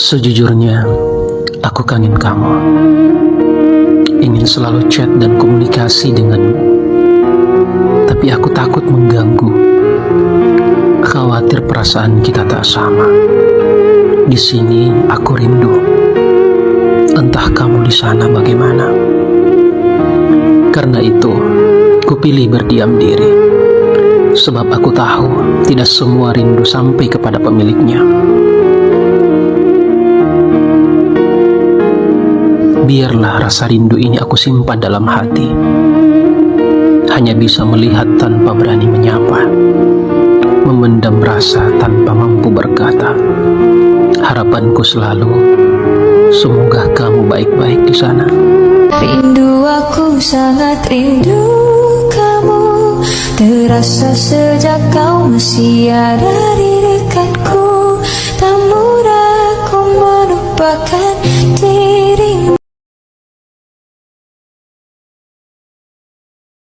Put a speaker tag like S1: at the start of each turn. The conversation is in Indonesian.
S1: Sejujurnya, aku kangen kamu. Ingin selalu chat dan komunikasi denganmu. Tapi aku takut mengganggu. Khawatir perasaan kita tak sama. Di sini aku rindu. Entah kamu di sana bagaimana. Karena itu, kupilih berdiam diri. Sebab aku tahu tidak semua rindu sampai kepada pemiliknya. Biarlah rasa rindu ini aku simpan dalam hati. Hanya bisa melihat tanpa berani menyapa, memendam rasa tanpa mampu berkata. Harapanku selalu, semoga kamu baik-baik di sana.
S2: Rindu, aku sangat rindu kamu. Terasa sejak kau masih ada di dekatku. Tak mudah aku melupakan